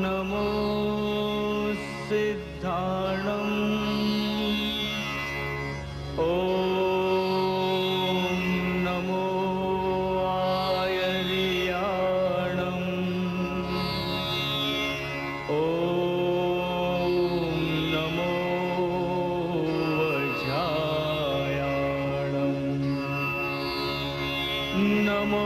નમો સિદ્ધાણમ નમો આયર્યાણમ નમો વજાયાણમ નમો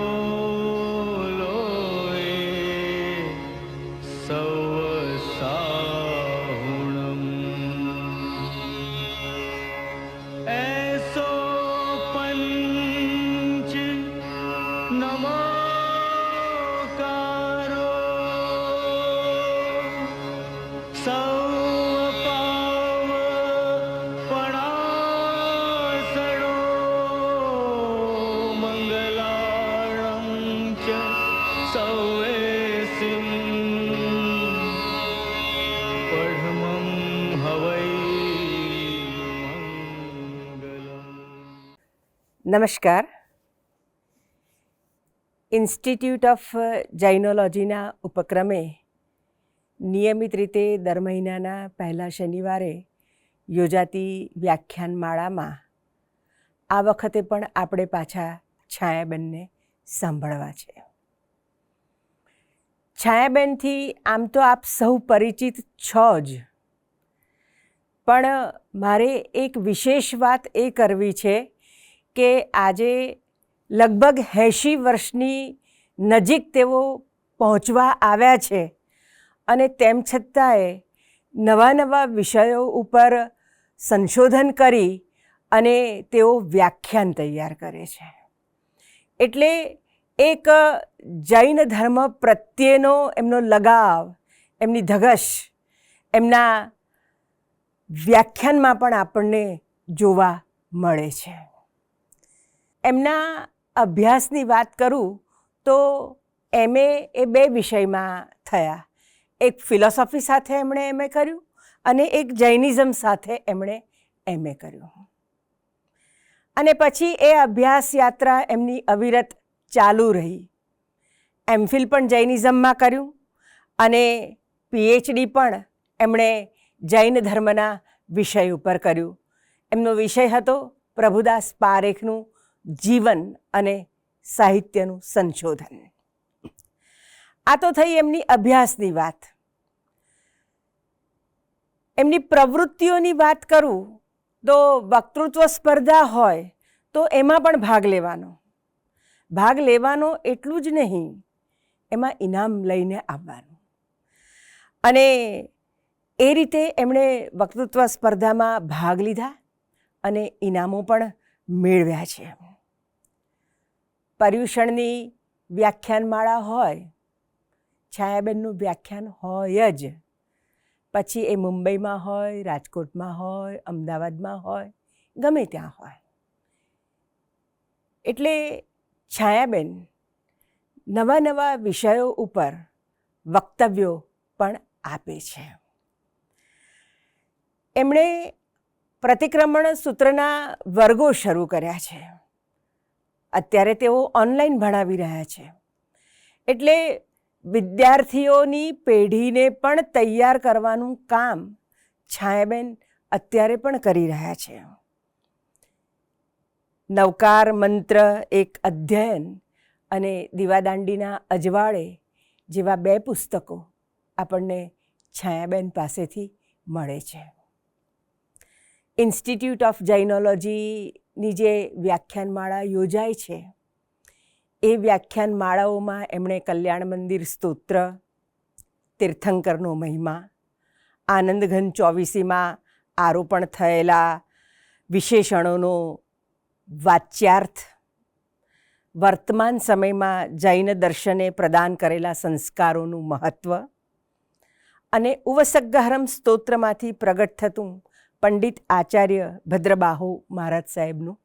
નમસ્કાર. Institute of જાઇનોલોજીના ઉપક્રમે નિયમિત રીતે દર મહિનાના પહેલા શનિવારે યોજાતી વ્યાખ્યાનમાળામાં આ વખતે પણ આપણે પાછા છાયાબેનને સાંભળવા છે. છાયાબેનથી આમ તો આપ સૌ પરિચિત છો જ, પણ મારે એક વિશેષ વાત એ કરવી છે કે આજે લગભગ 80 વર્ષની નજીક તેઓ પહોંચવા આવ્યા છે અને તેમ છતાંય નવા નવા વિષયો ઉપર સંશોધન કરી અને તેઓ વ્યાખ્યાન તૈયાર કરે છે. એટલે એક જૈન ધર્મ પ્રત્યેનો એમનો લગાવ, એમની ધગશ એમના વ્યાખ્યાનમાં પણ આપણને જોવા મળે છે. એમના અભ્યાસની વાત કરું તો MA એ 2 વિષયમાં થયા. એક ફિલોસોફી સાથે એમણે MA કર્યું અને એક જૈનિઝમ સાથે એમણે MA કર્યું. અને પછી એ અભ્યાસ યાત્રા એમની અવિરત ચાલુ રહી. MPhil પણ જૈનિઝમમાં કર્યું અને PhD પણ એમણે જૈન ધર્મના વિષય ઉપર કર્યું. એમનો વિષય હતો પ્રભુદાસ પારેખનું જીવન અને સાહિત્યનું સંશોધન. આ તો થઈ એમની અભ્યાસની વાત. એમની પ્રવૃત્તિઓની વાત કરું તો વક્તૃત્વ સ્પર્ધા હોય તો એમાં પણ ભાગ લેવાનો. ભાગ લેવાનો એટલું જ નહીં, એમાં ઇનામ લઈને આવવાનું. અને એ રીતે એમણે વક્તૃત્વ સ્પર્ધામાં ભાગ લીધા અને ઇનામો પણ મેળવ્યા છે. પર્યુષણની વ્યાખ્યાનમાળા હોય, છાયાબેનનું વ્યાખ્યાન હોય જ. પછી એ મુંબઈમાં હોય, રાજકોટમાં હોય, અમદાવાદમાં હોય, ગમે ત્યાં હોય. એટલે છાયાબેન નવા નવા વિષયો ઉપર વક્તવ્યો પણ આપે છે. એમણે પ્રતિક્રમણ સૂત્રના વર્ગો શરૂ કર્યા છે. અત્યારે તેઓ ઓનલાઈન ભણાવી રહ્યા છે. એટલે વિદ્યાર્થીઓની પેઢીને પણ તૈયાર કરવાનું કામ છાયાબેન અત્યારે પણ કરી રહ્યા છે. નવકાર મંત્ર એક અધ્યયન અને દીવાદાંડીના અજવાળે જેવા 2 પુસ્તકો આપણને છાયાબેન પાસેથી મળે છે. ઇન્સ્ટિટ્યૂટ ઓફ જાઇનોલોજીની જે વ્યાખ્યાનમાળા યોજાય છે એ વ્યાખ્યાનમાળાઓમાં એમણે કલ્યાણ મંદિર સ્તોત્ર, તીર્થંકરનો મહિમા, આનંદઘન 24માં આરોપણ થયેલા વિશેષણોનો વાચ્યાર્થ, વર્તમાન સમયમાં જૈન દર્શને પ્રદાન કરેલા સંસ્કારોનું મહત્ત્વ અને ઉવસગ્ગહરમ સ્તોત્રમાંથી પ્રગટ થતું પંડિત આચાર્ય ભદ્રબાહુ મહારાજ સાહેબનું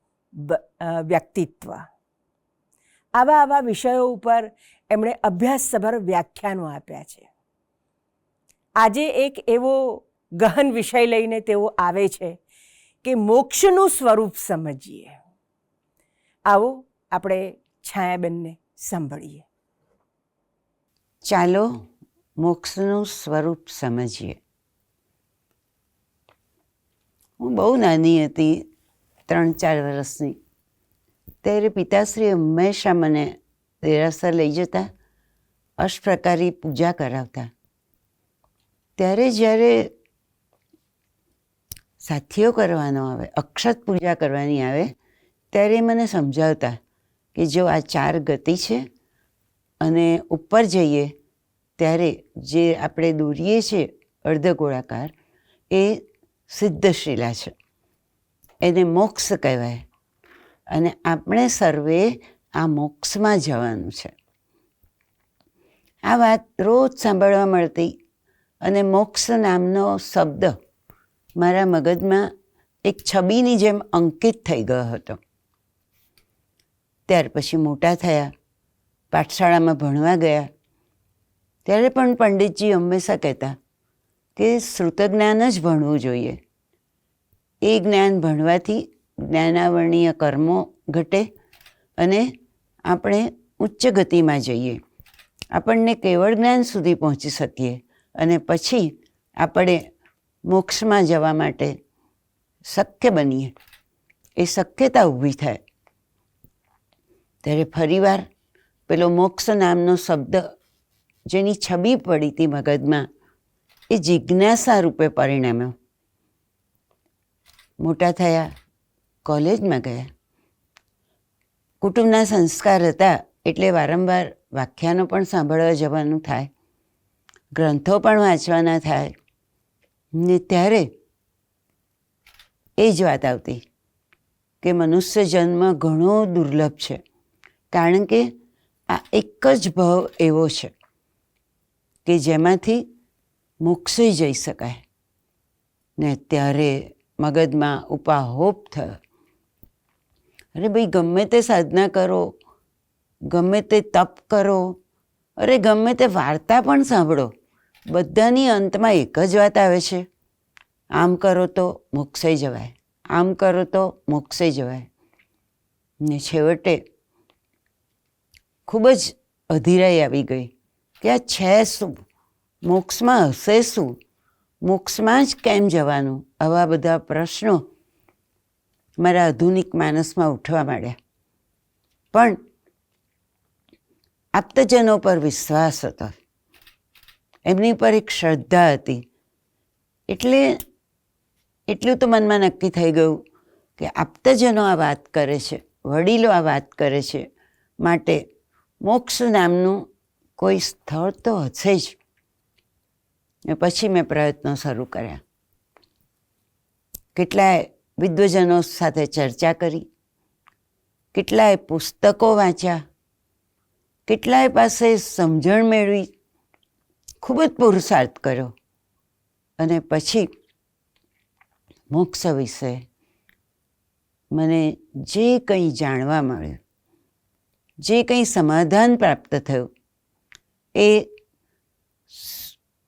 વ્યક્તિત્વ. આવા વિષયો ઉપર એમણે અભ્યાસસભર વ્યાખ્યાનો આપ્યા છે. આજે એક એવો ગહન વિષય લઈને તેઓ આવે છે કે મોક્ષનું સ્વરૂપ સમજીએ. આવો આપણે છાયાબેનને સાંભળીએ. ચાલો મોક્ષનું સ્વરૂપ સમજીએ. હું બહુ નાની હતી, 3-4 વર્ષની, ત્યારે પિતાશ્રી હંમેશા મને દેરાસર લઈ જતા, અષ્ટપ્રકારી પૂજા કરાવતા. ત્યારે જ્યારે સાથીઓ કરવાનો આવે, અક્ષત પૂજા કરવાની આવે, ત્યારે મને સમજાવતા કે જો આ 4 ગતિ છે અને ઉપર જઈએ ત્યારે જે આપણે દોરીએ છીએ અર્ધગોળાકાર, એ સિદ્ધશિલા છે, એને મોક્ષ કહેવાય, અને આપણે સર્વે આ મોક્ષમાં જવાનું છે. આ વાત રોજ સાંભળવા મળતી અને મોક્ષ નામનો શબ્દ મારા મગજમાં એક છબીની જેમ અંકિત થઈ ગયો હતો. ત્યાર પછી મોટા થયા, પાઠશાળામાં ભણવા ગયા, ત્યારે પણ પંડિતજી હંમેશા કહેતા કે શ્રુતજ્ઞાન જ ભણવું જોઈએ. એ જ્ઞાન ભણવાથી જ્ઞાનાવર્ણીય કર્મો ઘટે અને આપણે ઉચ્ચ ગતિમાં જઈએ, આપણને કેવળ જ્ઞાન સુધી પહોંચી શકીએ અને પછી આપણે મોક્ષમાં જવા માટે શક્ય બનીએ, એ શક્યતા ઊભી થાય. ત્યારે ફરીવાર પેલો મોક્ષ નામનો શબ્દ જેની છબી પડી હતી મગજમાં, એ જિજ્ઞાસા રૂપે પરિણમ્યો. મોટા થયા, કોલેજમાં ગયા. કુટુંબના સંસ્કાર હતા એટલે વારંવાર વ્યાખ્યાનો પણ સાંભળવા જવાનું થાય, ગ્રંથો પણ વાંચવાના થાય, ને ત્યારે એ જ વાત આવતી કે મનુષ્ય જન્મ ઘણો દુર્લભ છે, કારણ કે આ એક જ ભાવ એવો છે કે જેમાંથી મોક્ષે જઈ શકાય. ને ત્યારે મગજમાં ઉપાહોપ થયો, અરે ભાઈ ગમે તે સાધના કરો, ગમે તે તપ કરો, અરે ગમે તે વાર્તા પણ સાંભળો, બધાની અંતમાં એક જ વાત આવે છે, આમ કરો તો મોક્ષે જવાય, આમ કરો તો મોક્ષે જવાય. ને છેવટે ખૂબ જ અધીરાઈ આવી ગઈ કે આ છે શું, મોક્ષમાં હશે શું, મોક્ષમાં જ કેમ જવાનું? આવા બધા પ્રશ્નો મારા આધુનિક માનસમાં ઉઠવા માંડ્યા. પણ આપ્તજનો પર વિશ્વાસ હતો, એમની પર એક શ્રદ્ધા હતી, એટલે એટલું તો મનમાં નક્કી થઈ ગયું કે આપ્તજનો આ વાત કરે છે, વડીલો આ વાત કરે છે, માટે મોક્ષ નામનું કોઈ સ્થળ તો હશે જ. ને પછી મેં પ્રયત્નો શરૂ કર્યા. કેટલાય વિદ્વજનો સાથે ચર્ચા કરી, કેટલાય પુસ્તકો વાંચ્યા, કેટલાય પાસે સમજણ મેળવી, ખૂબ જ પુરુષાર્થ કર્યો, અને પછી મોક્ષ વિશે મને જે કંઈ જાણવા મળ્યું, જે કંઈ સમાધાન પ્રાપ્ત થયું, એ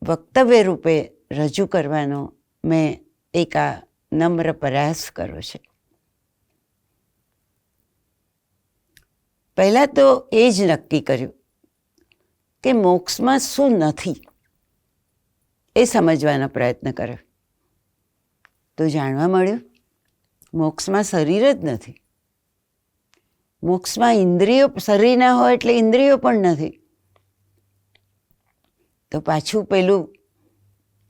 વક્તવ્ય રૂપે રજૂ કરવાનો મેં એક આ નમ્ર પ્રયાસ કર્યો છે. પહેલાં તો એ જ નક્કી કર્યું કે મોક્ષમાં શું નથી એ સમજવાનો પ્રયત્ન કર્યો. તો જાણવા મળ્યું મોક્ષમાં શરીર જ નથી, મોક્ષમાં ઇન્દ્રિયો, શરીર ના હોય એટલે ઇન્દ્રિયો પણ નથી. તો પાછું પેલું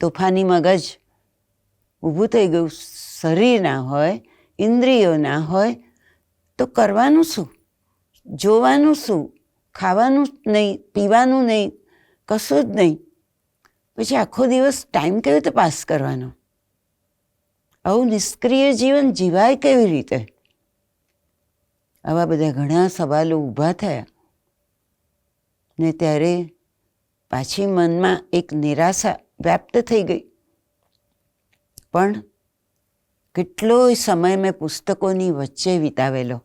તોફાની મગજ ઊભું થઈ ગયું, શરીર ના હોય, ઇન્દ્રિયો ના હોય તો કરવાનું શું, જોવાનું શું, ખાવાનું નહીં, પીવાનું નહીં, કશું જ નહીં. પછી આખો દિવસ ટાઈમ કેવી રીતે પાસ કરવાનો? આવું નિષ્ક્રિય જીવન જીવાય કેવી રીતે? આવા બધા ઘણા સવાલો ઊભા થયા. ને ત્યારે પાછી મનમાં એક નિરાશા વ્યાપ્ત થઈ ગઈ. પણ કેટલોય સમય મેં પુસ્તકોની વચ્ચે વિતાવેલો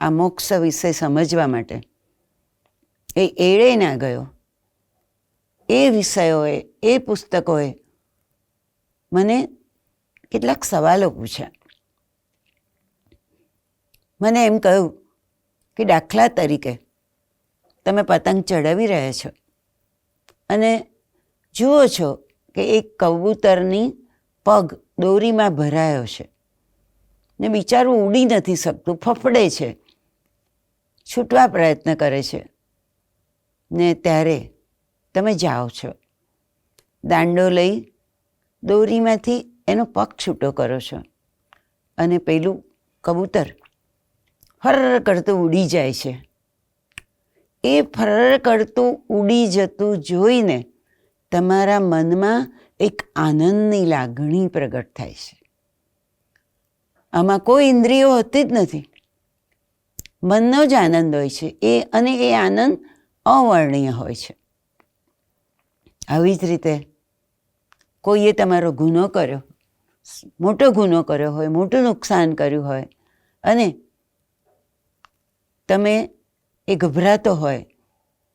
આ મોક્ષ વિશે સમજવા માટે. એ એળે ના ગયો. એ વિષયોએ, એ પુસ્તકોએ મને કેટલાક સવાલો પૂછ્યા. મને એમ કહ્યું કે દાખલા તરીકે તમે પતંગ ચડાવી રહ્યા છો, અને જુઓ છો કે એક કબૂતરની પગ દોરીમાં ભરાયો છે ને બિચારું ઉડી નથી શકતું, ફફડે છે, છૂટવા પ્રયત્ન કરે છે. ને ત્યારે તમે જાઓ છો, દાંડો લઈ દોરીમાંથી એનો પગ છૂટો કરો છો અને પેલું કબૂતર ફર કરતું ઉડી જાય છે. એ ફર કરતું ઉડી જતું જોઈને તમારા મનમાં એક આનંદની લાગણી પ્રગટ થાય છે. આમાં કોઈ ઇન્દ્રિયો હોતી જ નથી, મનનો જ આનંદ હોય છે અને એ આનંદ અવર્ણનીય હોય છે. આવી જ રીતે કોઈએ તમારો ગુનો કર્યો, મોટો ગુનો કર્યો હોય, મોટું નુકસાન કર્યું હોય અને તમે એ ગભરાતો હોય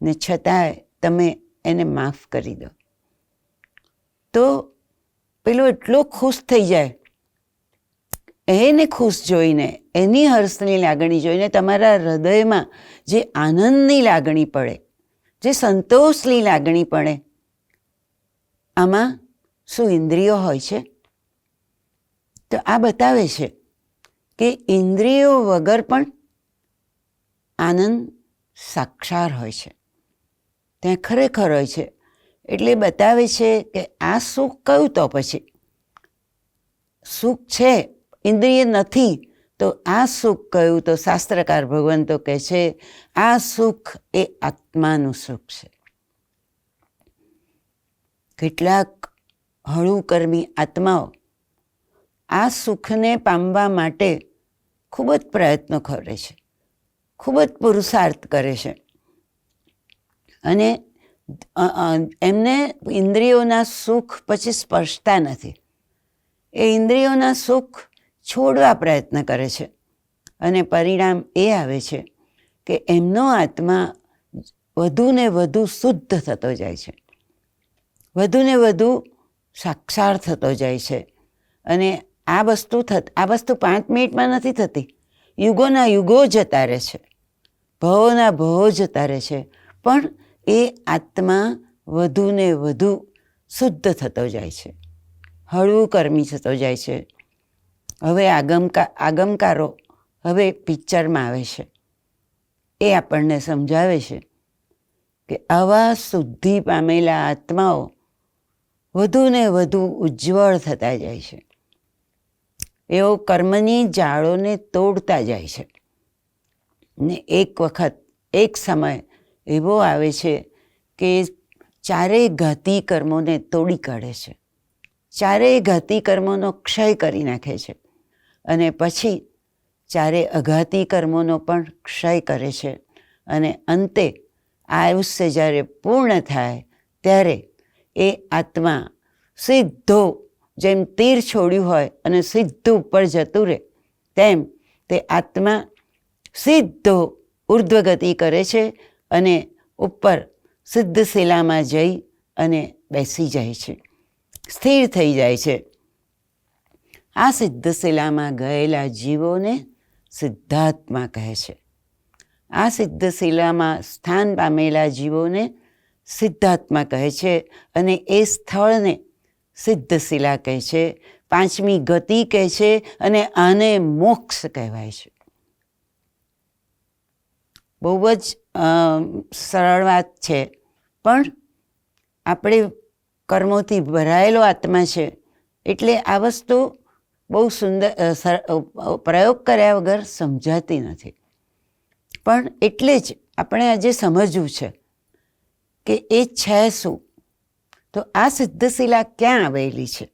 ને છતાંય તમે એને માફ કરી દો, તો પેલો એટલો ખુશ થઈ જાય. એને ખુશ જોઈને, એની હર્ષની લાગણી જોઈને તમારા હૃદયમાં જે આનંદની લાગણી પડે, જે સંતોષની લાગણી પડે, આમાં શું ઇન્દ્રિયો હોય છે? તો આ બતાવે છે કે ઇન્દ્રિયો વગર પણ આનંદ સાક્ષાર હોય છે, ત્યાં ખરેખર હોય છે. એટલે બતાવે છે કે આ સુખ કયું? તો પછી સુખ છે, ઇન્દ્રિય નથી, તો આ સુખ કયું? તો શાસ્ત્રકાર ભગવંતો કહે છે આ સુખ એ આત્માનું સુખ છે. કેટલાક હળુકર્મી આત્માઓ આ સુખને પામવા માટે ખૂબ જ પ્રયત્નો કરે છે, ખૂબ જ પુરુષાર્થ કરે છે અને એમને ઇન્દ્રિયોના સુખ પછી સ્પર્શતા નથી. એ ઇન્દ્રિયોના સુખ છોડવા પ્રયત્ન કરે છે અને પરિણામ એ આવે છે કે એમનો આત્મા વધુ ને વધુ શુદ્ધ થતો જાય છે, વધુ ને વધુ સાક્ષાર થતો જાય છે. અને આ વસ્તુ 5 મિનિટમાં નથી થતી, યુગોના યુગો જતા રહે છે, ભવોના ભવો જતા રહે છે, પણ એ આત્મા વધુ ને વધુ શુદ્ધ થતો જાય છે, હળવું કર્મી થતો જાય છે. હવે આગમકારો હવે પિક્ચરમાં આવે છે, એ આપણને સમજાવે છે કે આવા શુદ્ધિ પામેલા આત્માઓ વધુ ને વધુ ઉજ્જવળ થતા જાય છે. એઓ કર્મની જાળોને તોડતા જાય છે ને એક વખત, એક સમય એવો આવે છે કે ચારેય ઘાતી કર્મોને તોડી કાઢે છે, ચારેય ઘાતી કર્મોનો ક્ષય કરી નાખે છે અને પછી ચારે અઘાતી કર્મોનો પણ ક્ષય કરે છે. અને અંતે આયુષ્ય જ્યારે પૂર્ણ થાય ત્યારે એ આત્મા સીધો, જેમ તીર છોડ્યું હોય અને સીધું ઉપર જતું રહે, તેમ તે આત્મા સીધો ઉર્ધ્વગતિ કરે છે અને ઉપર સિદ્ધશિલામાં જઈ અને બેસી જાય છે, સ્થિર થઈ જાય છે. આ સિદ્ધશિલામાં ગયેલા જીવોને સિદ્ધાત્મા કહે છે. આ સિદ્ધશિલામાં સ્થાન પામેલા જીવોને સિદ્ધાત્મા કહે છે અને એ સ્થળને સિદ્ધશિલા કહે છે, 5મી ગતિ કહે છે અને આને મોક્ષ કહેવાય છે. બહુ જ સરળ વાત છે, પણ આપણે કર્મોથી ભરાયેલો આત્મા છે એટલે આ વસ્તુ બહુ સુંદર પ્રયોગ કર્યા વગર સમજાતી નથી. પણ એટલે જ આપણે આજે સમજવું છે કે એ છે શું? તો આ સિદ્ધશિલા ક્યાં આવેલી છે?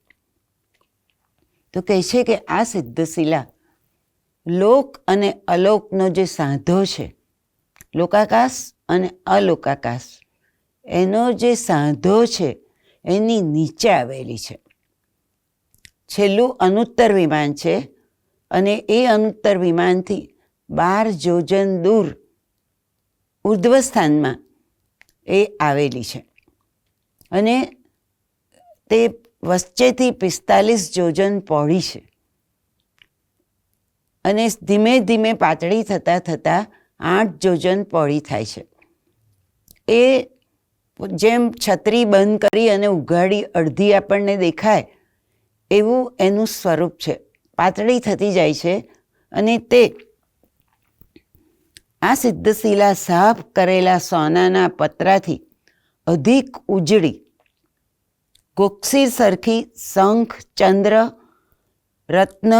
તો કહે છે કે આ સિદ્ધશિલા લોક અને અલોકનો જે સાંધો છે, લોકાકાશ અને અલોકાકાશ, એનો જે સાંધો છે એની નીચે આવેલી છે. છેલ્લું અનુત્તર વિમાન છે અને એ અનુત્તર વિમાનથી 12 યોજન દૂર ઉર્ધ્વ સ્થાનમાં એ આવેલી છે અને તે વચ્ચેથી 45 યોજન પહોળી છે અને ધીમે ધીમે પાતળી થતાં થતાં 8 યોજન પહોળી થાય છે. એ જેમ છત્રી બંધ કરી અને ઉઘાડી અડધી આપણને દેખાય એવું એનું સ્વરૂપ છે. પાતળી થતી જાય છે અને તે આ સિદ્ધશિલા સાફ કરેલા સોનાના પતરાથી અધિક ઉજળી કોક્ષીર સરખી શંખ, ચંદ્ર, રત્ન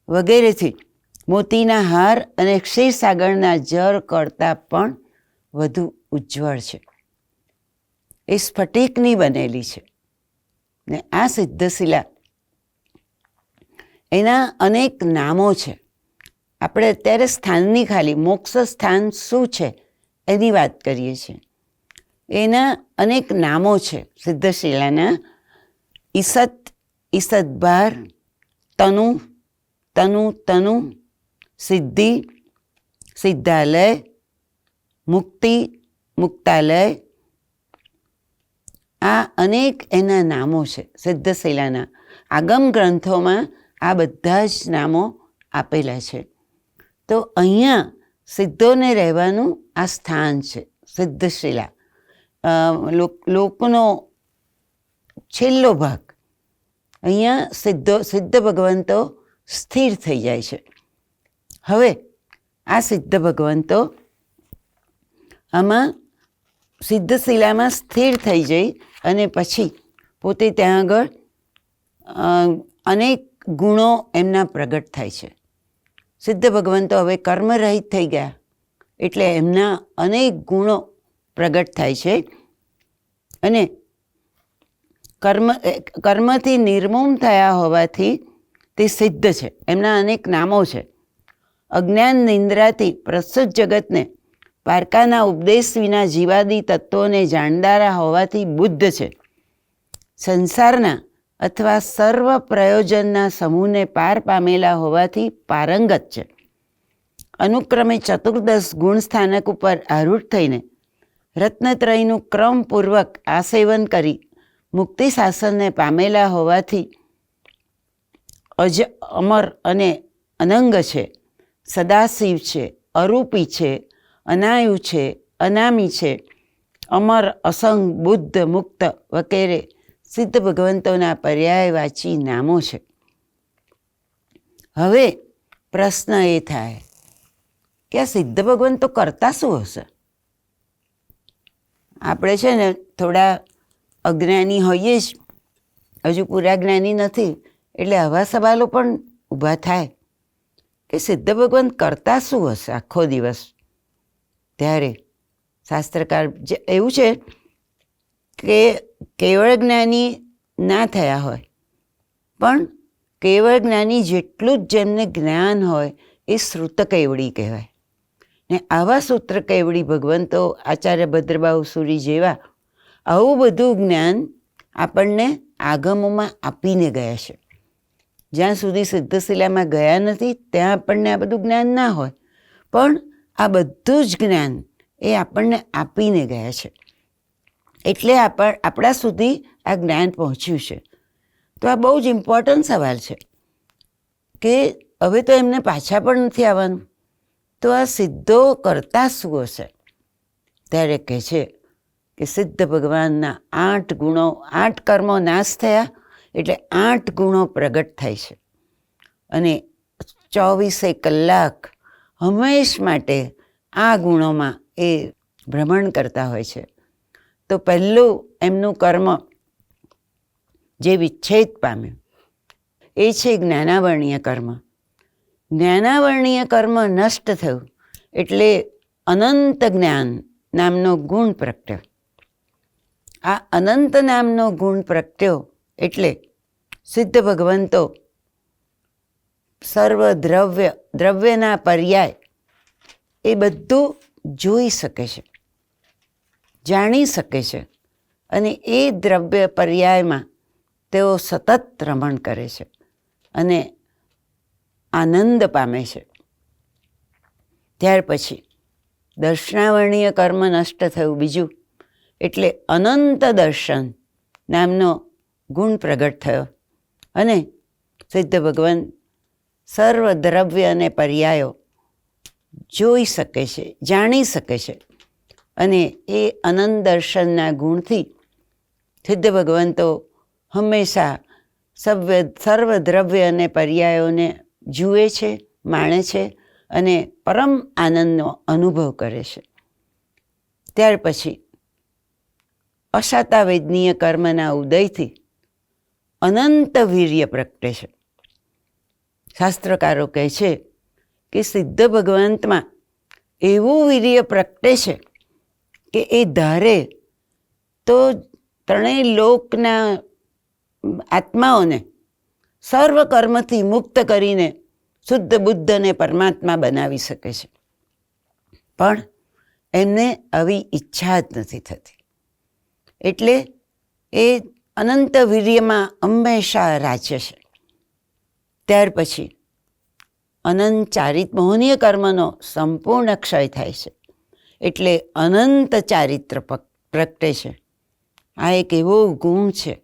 વગેરેથી મોતીના હાર અને ક્ષીરસાગરના જળ કરતાં પણ વધુ ઉજ્જવળ છે. એ સ્ફટિકની બનેલી છે ને આ સિદ્ધશિલા એના અનેક નામો છે. આપણે અત્યારે સ્થાનની ખાલી મોક્ષ સ્થાન શું છે એની વાત કરીએ છીએ. એના અનેક નામો છે સિદ્ધશિલાના. ઈસત, ઈસતભાર, તનુ, તનુ તનુ, સિદ્ધિ, સિદ્ધાલય, મુક્તિ, મુક્તાલય. આ અનેક એના નામો છે સિદ્ધશિલાના. આગમ ગ્રંથોમાં આ બધા જ નામો આપેલા છે. તો અહીંયા સિદ્ધોને રહેવાનું આ સ્થાન છે સિદ્ધશિલા. લોકનો છેલ્લો ભાગ. અહીંયા સિદ્ધ ભગવંતો સ્થિર થઈ જાય છે. હવે આ સિદ્ધ ભગવંતો આમાં સિદ્ધશિલામાં સ્થિર થઈ જઈ અને પછી પોતે ત્યાં આગળ અનેક ગુણો એમના પ્રગટ થાય છે. સિદ્ધ ભગવંતો હવે કર્મરહિત થઈ ગયા એટલે એમના અનેક ગુણો પ્રગટ થાય છે અને કર્મથી નિર્મૂમ થયા હોવાથી તે સિદ્ધ છે. એમના અનેક નામો છે. અજ્ઞાન નિંદ્રાથી પ્રસ્તુત જગતને પારકાના ઉપદેશ વિના જીવાદી તત્વોને જાણનારા હોવાથી બુદ્ધ છે. સંસારના અથવા સર્વ પ્રયોજનના સમૂહને પાર પામેલા હોવાથી પારંગત છે. અનુક્રમે ચતુર્દશ ગુણ સ્થાનક ઉપર આરૂઢ થઈને રત્નત્રયનું ક્રમપૂર્વક આસેવન કરી મુક્તિ શાસનને પામેલા હોવાથી અમર અને અનંગ છે. સદાશિવ છે, અરૂપી છે, અનાયુ છે, અનામી છે, અમર, અસંગ, બુદ્ધ, મુક્ત વગેરે સિદ્ધ ભગવંતોના પર્યાયવાચી નામો છે. હવે પ્રશ્ન એ થાય કે આ સિદ્ધ ભગવંતો કરતા શું હશે? આપણે છે ને થોડા અજ્ઞાની હોઈએ જ, હજુ પૂરા જ્ઞાની નથી, એટલે આવા સવાલો પણ ઊભા થાય કે સિદ્ધ ભગવંત કરતા શું હશે આખો દિવસ. ત્યારે શાસ્ત્રકાર એવું છે કે કેવળ જ્ઞાની ના થયા હોય પણ કેવળ જ્ઞાની જેટલું જ જેમને જ્ઞાન હોય એ શ્રુત કેવડી કહેવાય. ને આવા સૂત્ર કેવડી ભગવંતો આચાર્ય ભદ્રબાહુ સુરી જેવા આવું બધું જ્ઞાન આપણને આગમોમાં આપીને ગયા છે. જ્યાં સુધી સિદ્ધશિલામાં ગયા નથી ત્યાં આપણને આ બધું જ્ઞાન ના હોય, પણ આ બધું જ જ્ઞાન એ આપણને આપીને ગયા છે. એટલે આપણા સુધી આ જ્ઞાન પહોંચ્યું છે. તો આ બહુ જ ઇમ્પોર્ટન્ટ સવાલ છે કે હવે તો એમને પાછા પણ નથી આવવાનું, તો આ સિદ્ધો કરતા શું હશે? ત્યારે કહે છે કે સિદ્ધ ભગવાનના 8 ગુણો, 8 કર્મો નાશ થયા એટલે 8 ગુણો પ્રગટ થાય છે અને 24 કલાક હંમેશ માટે આ ગુણોમાં એ ભ્રમણ કરતા હોય છે. તો પહેલું એમનું કર્મ જે વિચ્છેદ પામ્યું એ છે જ્ઞાનાવર્ણીય કર્મ. જ્ઞાનાવર્ણીય કર્મ નષ્ટ થયું એટલે અનંત જ્ઞાન નામનો ગુણ પ્રગટ્યો. આ અનંત નામનો ગુણ પ્રગટ્યો એટલે સિદ્ધ ભગવંતો સર્વ દ્રવ્યના પર્યાય એ બધું જોઈ શકે છે, જાણી શકે છે અને એ દ્રવ્ય પર્યાયમાં તેઓ સતત રમણ કરે છે અને આનંદ પામે છે. ત્યાર પછી દર્શનાવર્ણીય કર્મ નષ્ટ થયું બીજું એટલે અનંત દર્શન નામનો ગુણ પ્રગટ થયો અને સિદ્ધ ભગવાન સર્વ દ્રવ્ય અને પર્યાયો જોઈ શકે છે, જાણી શકે છે અને એ અનંત દર્શનના ગુણથી સિદ્ધ ભગવંતો હંમેશા સર્વ દ્રવ્ય અને પર્યાયોને જુએ છે, માણે છે અને પરમ આનંદનો અનુભવ કરે છે. ત્યાર પછી અશાતા વેદનીય કર્મના ઉદયથી અનંત વીર્ય પ્રગટે છે. શાસ્ત્રકારો કહે છે કે સિદ્ધ ભગવંતમાં એવું વીર્ય પ્રગટે છે કે એ ધારે તો ત્રણેય લોકના આત્માઓને સર્વ કર્મથી મુક્ત કરીને શુદ્ધ બુદ્ધ અને પરમાત્મા બનાવી શકે છે. પણ એમને આવી ઈચ્છા જ નથી થતી. એટલે એ અનંત વીર્યમાં હંમેશા રાજ્ય છે. ત્યાર પછી અનંત ચારિત મોહનીય કર્મનો સંપૂર્ણ ક્ષય થાય છે. એટલે અનંત ચારિત્ર પ્રગટે છે. આ એક એવો ગુણ છે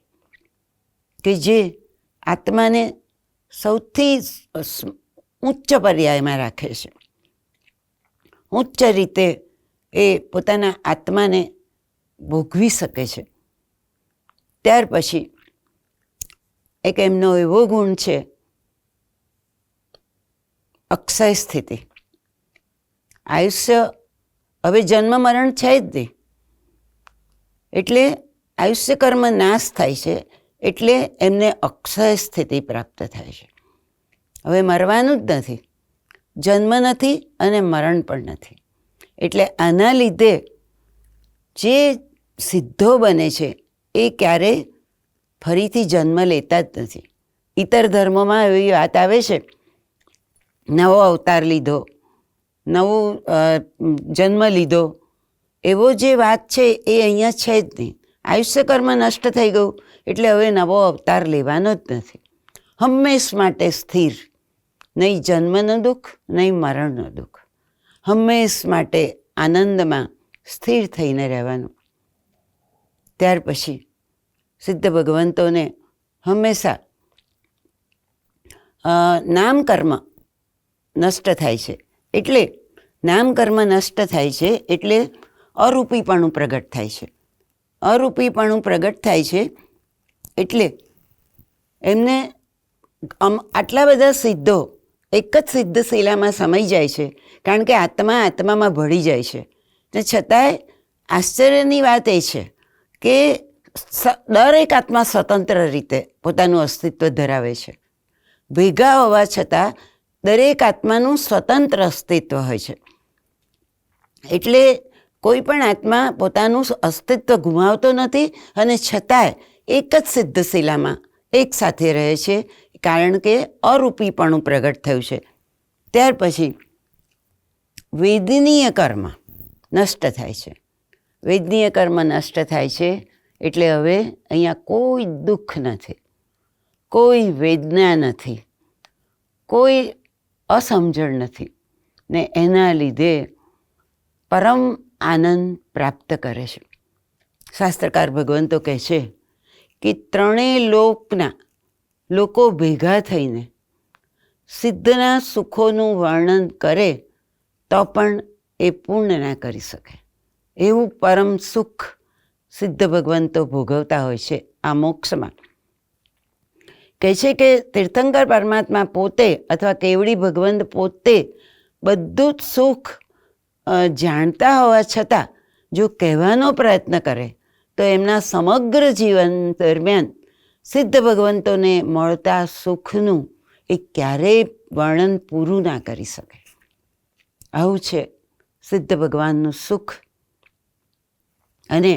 કે જે આત્માને સૌથી ઉચ્ચ પર્યાયમાં રાખે છે. ઉચ્ચ રીતે એ પોતાના આત્માને ભોગવી શકે છે. ત્યાર પછી એક એમનો એવો ગુણ છે અક્ષય સ્થિતિ. આયુષ્ય હવે જન્મ મરણ છે જ નહીં, એટલે આયુષ્ય કર્મ નાશ થાય છે. એટલે એમને અક્ષય સ્થિતિ પ્રાપ્ત થાય છે. હવે મરવાનું જ નથી, જન્મ નથી અને મરણ પણ નથી. એટલે આના લીધે જે સિદ્ધો બને છે એ ક્યારેય ફરીથી જન્મ લેતા જ નથી. ઇતર ધર્મોમાં એવી વાત આવે છે, નવો અવતાર લીધો, નવું જન્મ લીધો, એવો જે વાત છે એ અહીંયા છે જ નહીં. આયુષ્ય કર્મ નષ્ટ થઈ ગયું એટલે હવે નવો અવતાર લેવાનો જ નથી. હંમેશ માટે સ્થિર, નહીં જન્મનું દુઃખ નહીં મરણનું દુઃખ, હંમેશ માટે આનંદમાં સ્થિર થઈને રહેવાનું. ત્યાર પછી સિદ્ધ ભગવંતોને હંમેશા નામકર્મ નષ્ટ થાય છે. એટલે નામકર્મ નષ્ટ થાય છે એટલે અરૂપીપણું પ્રગટ થાય છે. અરૂપીપણું પ્રગટ થાય છે એટલે એમને આટલા બધા સિદ્ધો એક જ સિદ્ધ શિલામાં સમાઈ જાય છે, કારણ કે આત્મા આત્મામાં ભળી જાય છે. ને છતાંય આશ્ચર્યની વાત એ છે કે દરેક આત્મા સ્વતંત્ર રીતે પોતાનું અસ્તિત્વ ધરાવે છે. ભેગા હોવા છતાં દરેક આત્માનું સ્વતંત્ર અસ્તિત્વ હોય છે. એટલે કોઈ પણ આત્મા પોતાનું અસ્તિત્વ ગુમાવતો નથી અને છતાંય એક જ સિદ્ધ શિલામાં એક સાથે રહે છે, કારણ કે અરૂપીપણું પ્રગટ થયું છે. ત્યાર પછી વેદનીય કર્મ નષ્ટ થાય છે. વેદનીય કર્મ નષ્ટ થાય છે એટલે હવે અહીંયા કોઈ દુઃખ નથી, કોઈ વેદના નથી, કોઈ અસમજણ નથી, ને એના લીધે પરમ આનંદ પ્રાપ્ત કરે છે. શાસ્ત્રકાર ભગવંતો કહે છે કે ત્રણેય લોકના લોકો ભેગા થઈને સિદ્ધના સુખોનું વર્ણન કરે તો પણ એ પૂર્ણ ના કરી શકે. એવું પરમ સુખ સિદ્ધ ભગવંતો ભોગવતા હોય છે આ મોક્ષમાં. કહે છે કે તીર્થંકર પરમાત્મા પોતે અથવા કેવડી ભગવંત પોતે બધું જ સુખ જાણતા હોવા છતાં જો કહેવાનો પ્રયત્ન કરે તો એમના સમગ્ર જીવન દરમિયાન સિદ્ધ ભગવંતોને મળતા સુખનું એ ક્યારેય વર્ણન પૂરું ના કરી શકે. આવું છે સિદ્ધ ભગવાનનું સુખ. અને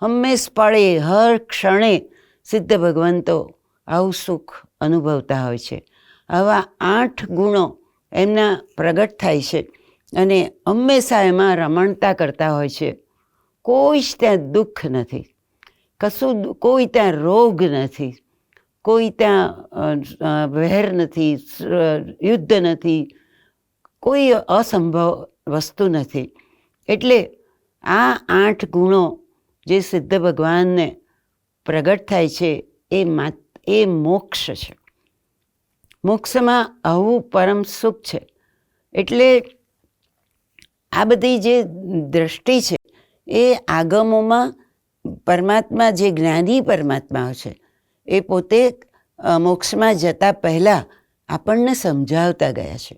હંમેશ પળે હર ક્ષણે સિદ્ધ ભગવંતો આવું સુખ અનુભવતા હોય છે. આવા 8 ગુણો એમના પ્રગટ થાય છે અને હંમેશા એમાં રમણતા કરતા હોય છે. કોઈ જ ત્યાં દુઃખ નથી, કશું કોઈ ત્યાં રોગ નથી, કોઈ ત્યાં વહેર નથી, યુદ્ધ નથી, કોઈ અસંભવ વસ્તુ નથી. એટલે આ 8 ગુણો જે સિદ્ધ ભગવાનને પ્રગટ થાય છે એ મોક્ષ છે. મોક્ષમાં આવું પરમ સુખ છે. એટલે આ બધી જે દ્રષ્ટિ છે એ આગમોમાં પરમાત્મા જે જ્ઞાની પરમાત્માઓ છે એ પોતે મોક્ષમાં જતા પહેલાં આપણને સમજાવતા ગયા છે,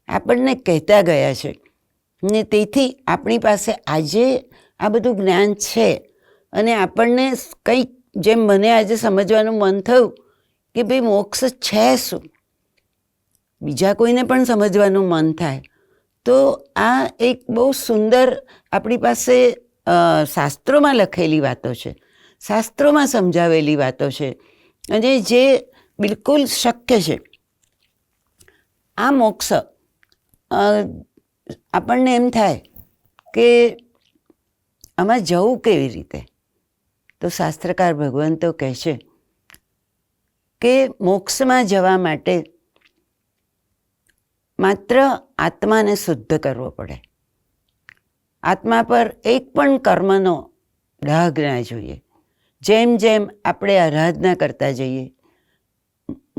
આપણને કહેતા ગયા છે. ને તેથી આપણી પાસે આજે આ બધું જ્ઞાન છે અને આપણને કંઈક જેમ મને આજે સમજવાનું મન થયું કે ભાઈ મોક્ષ છે શું, બીજા કોઈને પણ સમજવાનું મન થાય તો આ એક બહુ સુંદર આપણી પાસે શાસ્ત્રોમાં લખેલી વાતો છે, શાસ્ત્રોમાં સમજાવેલી વાતો છે અને જે બિલકુલ શક્ય છે. આ મોક્ષ આપણને એમ થાય કે આમાં જવું કેવી રીતે, તો શાસ્ત્રકાર ભગવંતો કહે છે કે મોક્ષમાં જવા માટે માત્ર આત્માને શુદ્ધ કરવો પડે. આત્મા પર એક પણ કર્મનો ડાઘ ના જોઈએ. જેમ જેમ આપણે આરાધના કરતા જઈએ,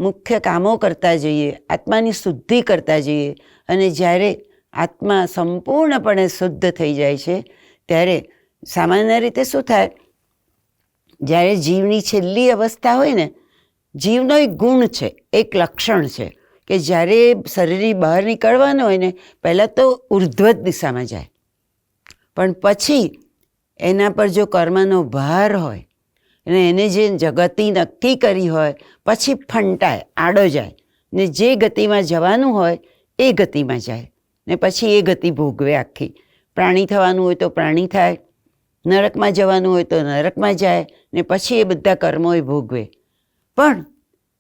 મુખ્ય કામો કરતા જઈએ, આત્માની શુદ્ધિ કરતા જઈએ અને જ્યારે આત્મા સંપૂર્ણપણે શુદ્ધ થઈ જાય છે ત્યારે સામાન્ય રીતે શું થાય, જ્યારે જીવની છેલ્લી અવસ્થા હોય ને, જીવનો એક ગુણ છે, એક લક્ષણ છે કે જ્યારે શરીરની બહાર નીકળવાનું હોય ને પહેલાં તો ઉર્ધ્વત દિશામાં જાય, પણ પછી એના પર જો કર્મનો ભાર હોય અને એને જે ગતિ નક્કી કરી હોય પછી ફંટાય, આડો જાય ને જે ગતિમાં જવાનું હોય એ ગતિમાં જાય ને પછી એ ગતિ ભોગવે આખી. પ્રાણી થવાનું હોય તો પ્રાણી થાય, નરકમાં જવાનું હોય તો નરકમાં જાય ને પછી એ બધા કર્મો એ ભોગવે. પણ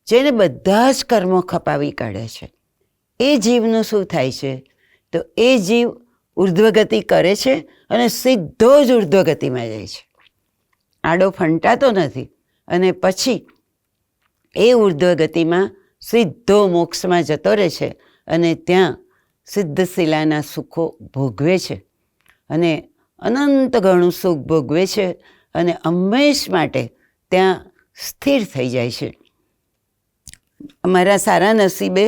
જેને બધા જ કર્મો ખપાવી કાઢે છે એ જીવનું શું થાય છે, તો એ જીવ ઉર્ધ્વગતિ કરે છે અને સીધો જ ઉર્ધ્વગતિમાં જાય છે, આડો ફંટાતો નથી અને પછી એ ઉર્ધ્વગતિમાં સીધો મોક્ષમાં જતો રહે છે અને ત્યાં સિદ્ધશિલાના સુખો ભોગવે છે અને અનંત ઘણું સુખ ભોગવે છે અને હંમેશ માટે ત્યાં સ્થિર થઈ જાય છે. અમારા સારા નસીબે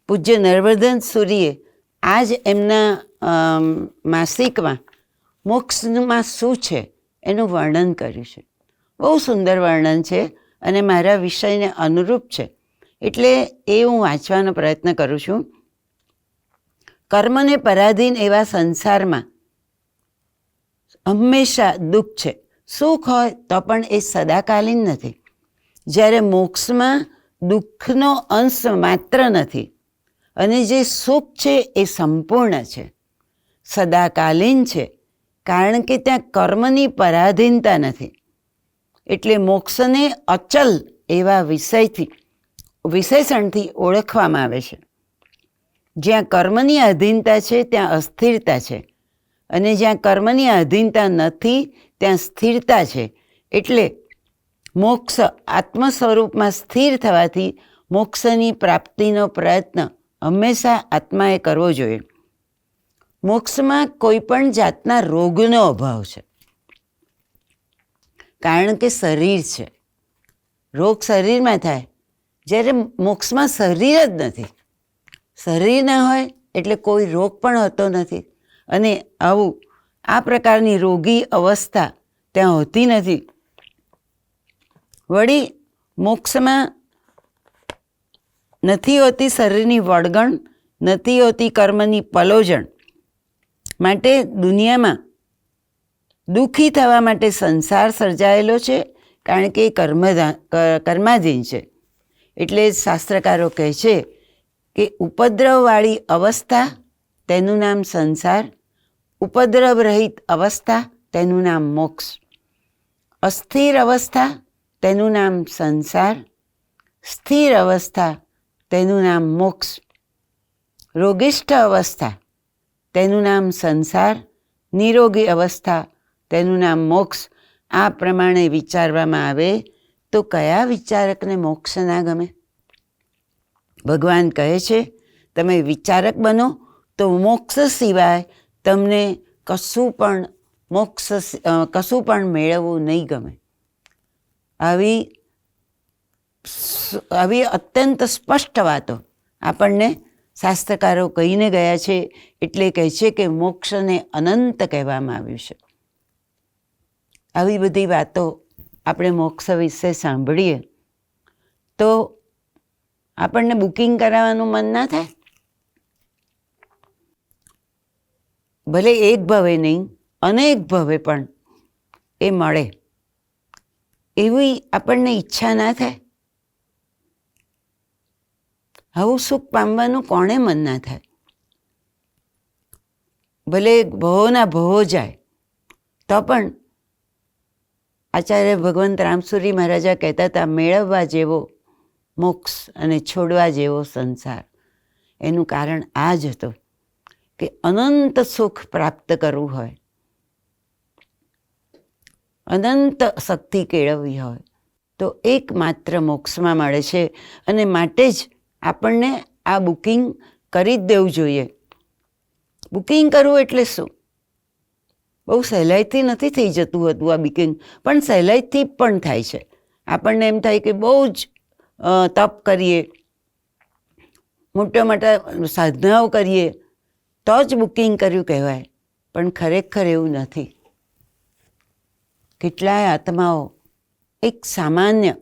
પૂજ્ય નર્વર્ધન સૂરીએ આજ એમના માસિકમાં મોક્ષમાં શું છે એનું વર્ણન કર્યું છે. બહુ સુંદર વર્ણન છે અને મારા વિષયને અનુરૂપ છે એટલે એ હું વાંચવાનો પ્રયત્ન કરું છું. કર્મને પરાધીન એવા સંસારમાં હંમેશા દુઃખ છે. સુખ હોય તો પણ એ સદાકાલીન નથી. જ્યારે મોક્ષમાં દુઃખનો અંશ માત્ર નથી અને જે સુખ છે એ સંપૂર્ણ છે, સદાકાલીન છે, કારણ કે ત્યાં કર્મની પરાધીનતા નથી. એટલે મોક્ષને અચલ એવા વિશેષણથી ઓળખવામાં આવે છે. જ્યાં કર્મની આધીનતા છે ત્યાં અસ્થિરતા છે અને જ્યાં કર્મની આધીનતા નથી ત્યાં સ્થિરતા છે. એટલે મોક્ષ આત્મ સ્વરૂપમાં સ્થિર થવાથી મોક્ષની પ્રાપ્તિનો પ્રયત્ન હંમેશા આત્માએ કરવો જોઈએ. મોક્ષમાં કોઈ પણ જાતના રોગનો અભાવ છે, કારણ કે શરીર છે, રોગ શરીરમાં થાય, જ્યારે મોક્ષમાં શરીર જ નથી. શરીર ના હોય એટલે કોઈ રોગ પણ હોતો નથી અને આ પ્રકારની રોગી અવસ્થા ત્યાં હોતી નથી. વળી મોક્ષમાં નથી હોતી શરીરની વળગણ, નથી હોતી કર્મની પલોજણ. માટે દુનિયામાં દુઃખી થવા માટે સંસાર સર્જાયેલો છે, કારણ કે એ કર્માધીન છે. એટલે શાસ્ત્રકારો કહે છે કે ઉપદ્રવવાળી અવસ્થા તેનું નામ સંસાર, ઉપદ્રવ રહિત અવસ્થા તેનું નામ મોક્ષ, અસ્થિર અવસ્થા તેનું નામ સંસાર, સ્થિર અવસ્થા તેનું નામ મોક્ષ, રોગિષ્ઠ અવસ્થા તેનું નામ સંસાર, નિરોગી અવસ્થા તેનું નામ મોક્ષ. આ પ્રમાણે વિચારવામાં આવે તો કયા વિચારકને મોક્ષ ના ગમે? ભગવાન કહે છે તમે વિચારક બનો તો મોક્ષ સિવાય તમને કશું પણ મેળવવું નહીં ગમે. આવી અત્યંત સ્પષ્ટ વાતો આપણને શાસ્ત્રકારો કહીને ગયા છે એટલે કહે છે કે મોક્ષને અનંત કહેવામાં આવ્યું છે. આવી બધી વાતો આપણે મોક્ષ વિશે સાંભળીએ તો આપણને બુકિંગ કરાવવાનું મન ના થાય? ભલે એક ભવે નહીં, અનેક ભવે પણ એ મળે એવી આપણને ઈચ્છા ના થાય? આવું સુખ પામવાનું કોણે મન ના થાય? ભલે ભવોના ભવો જાય તો પણ આચાર્ય ભગવંત રામસુરી મહારાજા કહેતા હતા, મેળવવા જેવો મોક્ષ અને છોડવા જેવો સંસાર. એનું કારણ આ જ હતું કે અનંત સુખ પ્રાપ્ત કરવું હોય, અનંત શક્તિ કેળવવી હોય તો એકમાત્ર મોક્ષમાં મળે છે. અને માટે જ આપણને આ બુકિંગ કરી જ દેવું જોઈએ. બુકિંગ કરવું એટલે શું? બહુ સહેલાઈથી નથી થઈ જતું હતું આ બુકિંગ, પણ સહેલાઈથી પણ થાય છે. આપણને એમ થાય કે બહુ જ તપ કરીએ, મોટા મોટા સાધનાઓ કરીએ તો જ બુકિંગ કર્યું કહેવાય, પણ ખરેખર એવું નથી. કેટલાય આત્માઓ એક સામાન્ય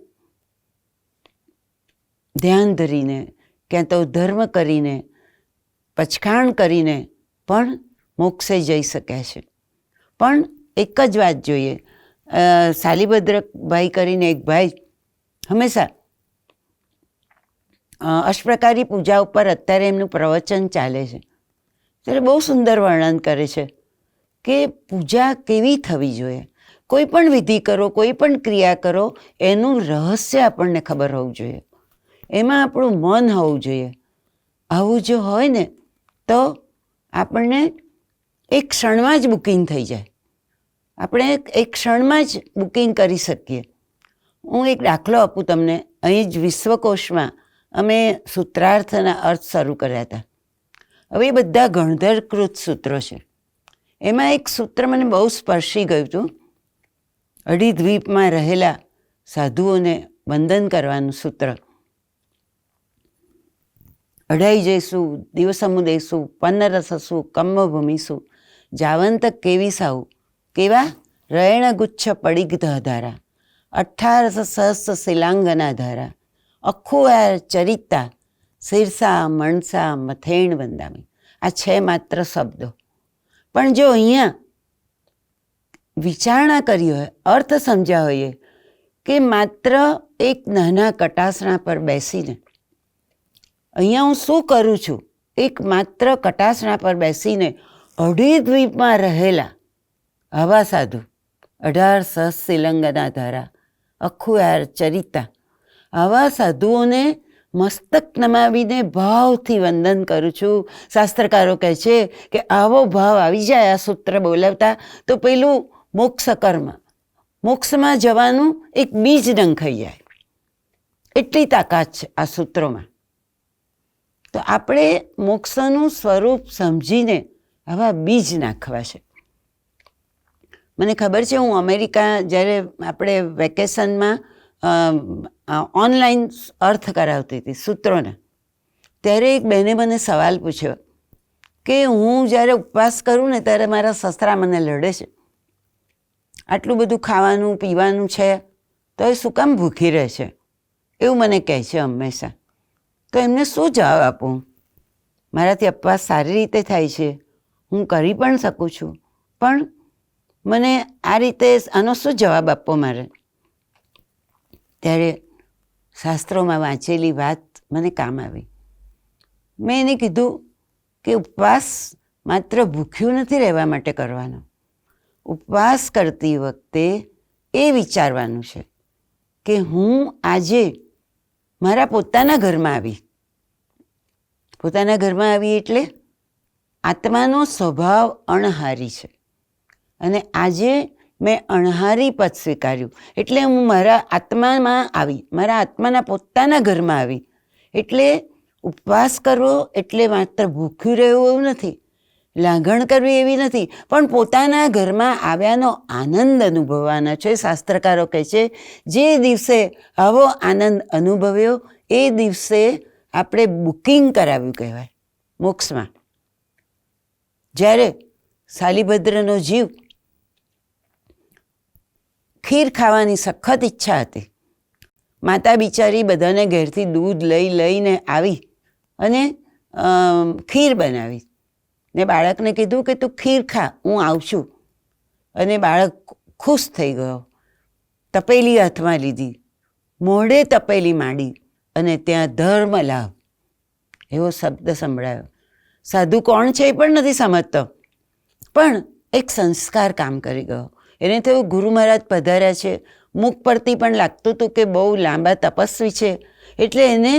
ધ્યાન ધરીને, ક્યાં તો ધર્મ કરીને, પચખાણ કરીને પણ મોક્ષે જઈ શક્યા છે. પણ એક જ વાત જોઈએ, શાલિભદ્રભાઈ કરીને એક ભાઈ હંમેશા અષ્ટપ્રકારી પૂજા ઉપર અત્યારે એમનું પ્રવચન ચાલે છે ત્યારે બહુ સુંદર વર્ણન કરે છે કે પૂજા કેવી થવી જોઈએ. કોઈ પણ વિધિ કરો, કોઈ પણ ક્રિયા કરો, એનું રહસ્ય આપણને ખબર હોવું જોઈએ, એમાં આપણું મન હોવું જોઈએ. આવું જો હોય ને તો આપણને એક ક્ષણમાં જ બુકિંગ થઈ જાય, આપણે એક ક્ષણમાં જ બુકિંગ કરી શકીએ. હું એક દાખલો આપું તમને. અહીં જ વિશ્વકોશમાં અમે સૂત્રાર્થના અર્થ શરૂ કર્યા હતા. હવે એ બધા ગણધરકૃત સૂત્રો છે. એમાં એક સૂત્ર મને બહુ સ્પર્શી ગયું હતું. અઢી દ્વીપમાં રહેલા સાધુઓને વંદન કરવાનું સૂત્ર. અઢાઈ જઈશું, દિવસમુ દઈશું, પન્નરસસુ, કમ્મભૂમિસુ, જાવંત કેવી સાઉ, કેવા રયણ ગુચ્છ પડિગ્ધ ધારા, 18 સહસ્ર શિલાંગના ધારા, અખુઆર ચરિતા, શીરસા મણસા મથેણ વંદામી. આ છે માત્ર શબ્દો, પણ જો અહીંયા વિચારણા કરી હોય, અર્થ સમજ્યા હોઈએ કે માત્ર એક નાના કટાસણા પર બેસીને અહીંયા હું શું કરું છું, એક માત્ર કટાસણા પર બેસીને અઢી દ્વીપમાં રહેલા આવા સાધુ, 18 સહસ્ર શિલાંગના ધારા, અખુઆર ચરિતા, આવા સાધુઓને મસ્તક નમાવીને ભાવથી વંદન કરું છું. શાસ્ત્રકારો કહે છે કે આવો ભાવ આવી જાય આ સૂત્ર બોલાવતા તો પેલું મોક્ષ કર્મ, મોક્ષમાં જવાનું એક બીજ ડંખાઈ જાય. એટલી તાકાત છે આ સૂત્રોમાં. તો આપણે મોક્ષનું સ્વરૂપ સમજીને આવા બીજ નાખવા છે. મને ખબર છે, હું અમેરિકા જ્યારે આપણે વેકેશનમાં ઓનલાઈન અર્થ કરાવતી હતી સૂત્રોના, ત્યારે એક બહેને મને સવાલ પૂછ્યો કે હું જ્યારે ઉપવાસ કરું ને ત્યારે મારા સસરા મને લડે છે, આટલું બધું ખાવાનું પીવાનું છે તો એ શું કામ ભૂખી રહે છે, એવું મને કહે છે હંમેશા. તો એમને શું જવાબ આપું? મારાથી ઉપવાસ સારી રીતે થાય છે, હું કરી પણ શકું છું, પણ મને આ રીતે આનો શું જવાબ આપવો મારે? ત્યારે શાસ્ત્રોમાં વાંચેલી વાત મને કામ આવી. મેં એને કીધું કે ઉપવાસ માત્ર ભૂખ્યું નથી રહેવા માટે કરવાનો. ઉપવાસ કરતી વખતે એ વિચારવાનું છે કે હું આજે મારા પોતાના ઘરમાં આવી. પોતાના ઘરમાં આવી એટલે આત્માનો સ્વભાવ અણહારી છે અને આજે મેં અણહારી પદ સ્વીકાર્યું એટલે હું મારા આત્મામાં આવી, મારા આત્માના પોતાના ઘરમાં આવી. એટલે ઉપવાસ કરવો એટલે માત્ર ભૂખ્યું રહેવું એવું નથી, લાગણ કરવી એવી નથી, પણ પોતાના ઘરમાં આવ્યાનો આનંદ અનુભવવાનો છે. શાસ્ત્રકારો કહે છે જે દિવસે આવો આનંદ અનુભવ્યો એ દિવસે આપણે બુકિંગ કરાવ્યું કહેવાય. મોક્ષમાં. જ્યારે શાલિભદ્રનો જીવ ખીર ખાવાની સખત ઈચ્છા હતી. માતા બિચારી બધાને ઘેરથી દૂધ લઈને આવી અને ખીર બનાવી ને બાળકને કીધું કે તું ખીર ખા, હું આવું છું. અને બાળક ખુશ થઈ ગયો. તપેલી હાથમાં લીધી, મોઢે તપેલી માંડી અને ત્યાં ધર્મ લાભ એવો શબ્દ સંભળાયો. સાધુ કોણ છે એ પણ નથી સમજતો, પણ એક સંસ્કાર કામ કરી ગયો. એને થયું ગુરુ મહારાજ પધાર્યા છે, મુખ પરથી પણ લાગતું હતું કે બહુ લાંબા તપસ્વી છે, એટલે એને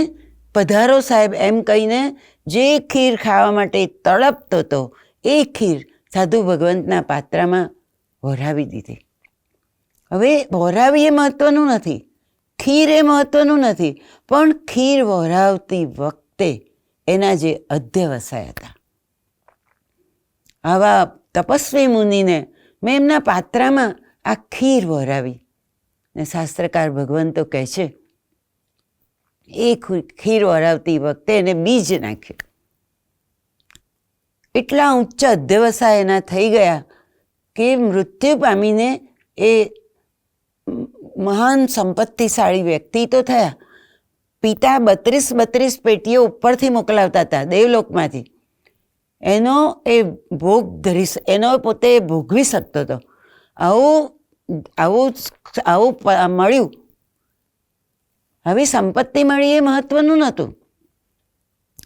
પધારો સાહેબ એમ કહીને જે ખીર ખાવા માટે તડપતો હતો એ ખીર સાધુ ભગવંતના પાત્રમાં વરાવી દીધી. હવે વરાવી એ મહત્વનું નથી, ખીર એ મહત્વનું નથી, પણ ખીર વરાવતી વખતે એના જે અધ્યવસાય હતા. આવા તપસ્વી મુનિને મેં એમના પાત્રમાં આ ખીર વરાવી ને શાસ્ત્રકાર ભગવંતો કહે છે એ ખીર વરાવતી વખતે એને બીજ નાખ્યું. એટલા ઉચ્ચ અધ્યવસાય એના થઈ ગયા કે મૃત્યુ પામીને એ મહાન સંપત્તિશાળી વ્યક્તિ તો થયા. પિતા 32 પેટીઓ ઉપરથી મોકલાવતા હતા દેવલોકમાંથી. એનો એ ભોગ એનો પોતે ભોગવી શકતો હતો. આવું મળ્યું. આવી સંપત્તિ મળી એ મહત્વનું નહોતું.